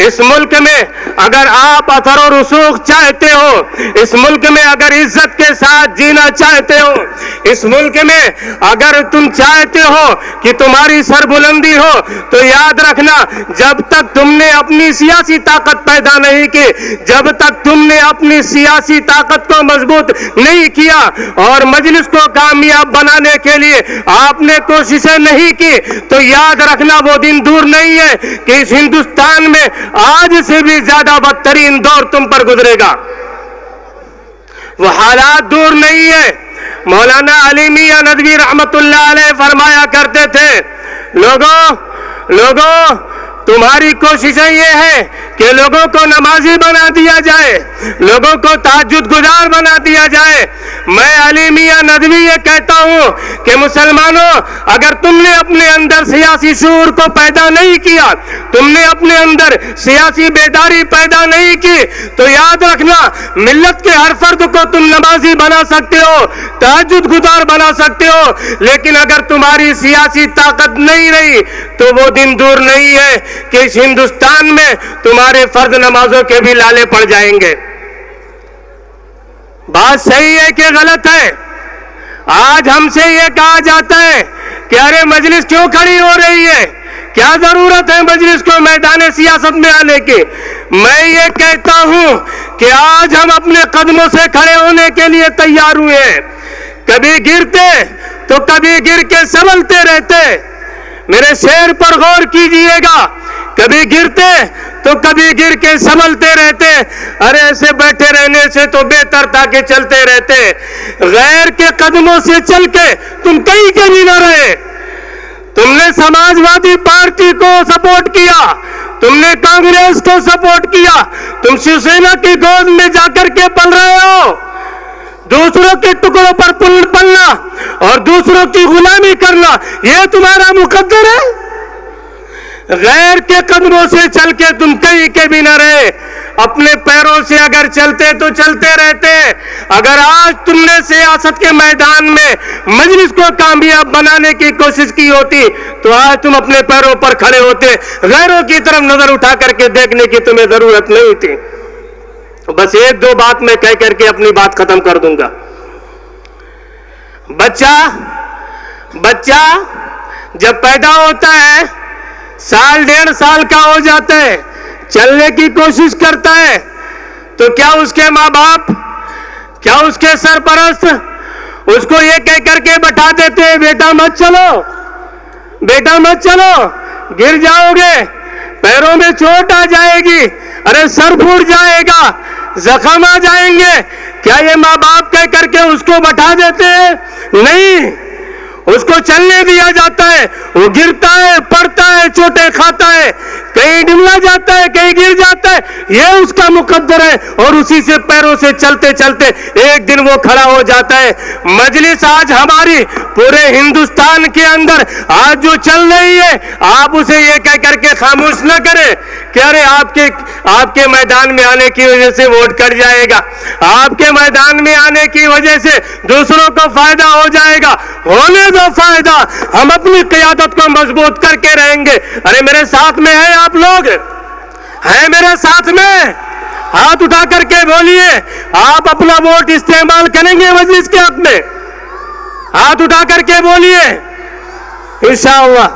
اس ملک میں اگر آپ اثر و رسوخ چاہتے ہو، اس ملک میں اگر عزت کے ساتھ جینا چاہتے ہو، اس ملک میں اگر تم چاہتے ہو کہ تمہاری سربلندی ہو، تو یاد رکھنا جب تک تم نے اپنی سیاسی طاقت پیدا نہیں کی، جب تک تم نے اپنی سیاسی طاقت کو مضبوط نہیں کیا اور مجلس کو کامیاب بنانے کے لیے آپ نے کوششیں نہیں کی، تو یاد رکھنا وہ دن دور نہیں ہے کہ اس ہندوستان میں آج سے بھی زیادہ بدترین دور تم پر گزرے گا۔ وہ حالات دور نہیں ہے۔ مولانا علی میاں ندوی رحمت اللہ علیہ فرمایا کرتے تھے، لوگوں تمہاری کوششیں یہ ہے کہ لوگوں کو نمازی بنا دیا جائے، لوگوں کو تہجد گزار بنا دیا جائے۔ میں علی میاں ندوی یہ کہتا ہوں کہ مسلمانوں، اگر تم نے اپنے اندر سیاسی شعور کو پیدا نہیں کیا، تم نے اپنے اندر سیاسی بیداری پیدا نہیں کی، تو یاد رکھنا ملت کے ہر فرد کو تم نمازی بنا سکتے ہو، تہجد گزار بنا سکتے ہو، لیکن اگر تمہاری سیاسی طاقت نہیں رہی تو وہ دن دور نہیں ہے کہ اس ہندوستان میں تمہارے فرض نمازوں کے بھی لالے پڑ جائیں گے۔ بات صحیح ہے کہ غلط ہے؟ آج ہم سے یہ کہا جاتا ہے کہ ارے مجلس کیوں کھڑی ہو رہی ہے، کیا ضرورت ہے مجلس کو میدان سیاست میں آنے کی؟ میں یہ کہتا ہوں کہ آج ہم اپنے قدموں سے کھڑے ہونے کے لیے تیار ہوئے ہیں۔ کبھی گرتے تو کبھی گر کے سنبھلتے رہتے۔ میرے شعر پر غور کیجئے گا، کبھی گرتے تو کبھی گر کے سنبھلتے رہتے۔ ارے ایسے بیٹھے رہنے سے تو بہتر تھا کہ چلتے رہتے۔ غیر کے قدموں سے چل کے تم کہیں کے بھی نہ رہے۔ تم نے سماجوادی پارٹی کو سپورٹ کیا، تم نے کانگریس کو سپورٹ کیا، تم شیو سینا کی گود میں جا کر کے پل رہے ہو۔ دوسروں کے ٹکڑوں پر پلنا اور دوسروں کی غلامی کرنا یہ تمہارا مقدر ہے۔ غیر کے قدموں سے چل کے تم کہیں کے بھی نہ رہے، اپنے پیروں سے اگر چلتے تو چلتے رہتے۔ اگر آج تم نے سیاست کے میدان میں مجلس کو کامیاب بنانے کی کوشش کی ہوتی تو آج تم اپنے پیروں پر کھڑے ہوتے، غیروں کی طرف نظر اٹھا کر کے دیکھنے کی تمہیں ضرورت نہیں تھی۔ بس ایک دو بات میں کہہ کر کے اپنی بات ختم کر دوں گا۔ بچہ جب پیدا ہوتا ہے، سال ڈیڑھ سال کا ہو جاتا ہے، چلنے کی کوشش کرتا ہے، تو کیا اس کے ماں باپ، کیا اس کے سرپرست اس کو یہ کہہ کر کے بٹھا دیتے ہیں بیٹا مت چلو، بیٹا مت چلو، گر جاؤ گے، پیروں میں چوٹ آ جائے گی، ارے سر پھوٹ جائے گا، زخم آ جائیں گے؟ کیا یہ ماں باپ کہہ کر کے اس کو بٹھا دیتے ہیں؟ نہیں، اس کو چلنے دیا جاتا ہے، وہ گرتا ہے، پڑتا ہے، چوٹیں کھاتا ہے، کہیں ڈملا جاتا ہے، کہیں گر جاتا ہے، یہ اس کا مقدر ہے، اور اسی سے پیروں سے چلتے چلتے ایک دن وہ کھڑا ہو جاتا ہے۔ مجلس آج ہماری پورے ہندوستان کے اندر آج جو چل رہی ہے، آپ اسے یہ کہہ کر کے خاموش نہ کریں کہ ارے آپ کے میدان میں آنے کی وجہ سے ووٹ کٹ جائے گا، آپ کے میدان میں آنے کی وجہ سے دوسروں کو فائدہ ہو جائے گا۔ ہونے دو فائدہ، ہم اپنی قیادت کو مضبوط کر کے رہیں گے۔ ارے میرے ساتھ میں ہیں آپ لوگ؟ ہیں میرے ساتھ میں؟ ہاتھ اٹھا کر کے بولیے، آپ اپنا ووٹ استعمال کریں گے مجلس کے حق میں؟ ہاتھ اٹھا کر کے بولیے انشاءاللہ۔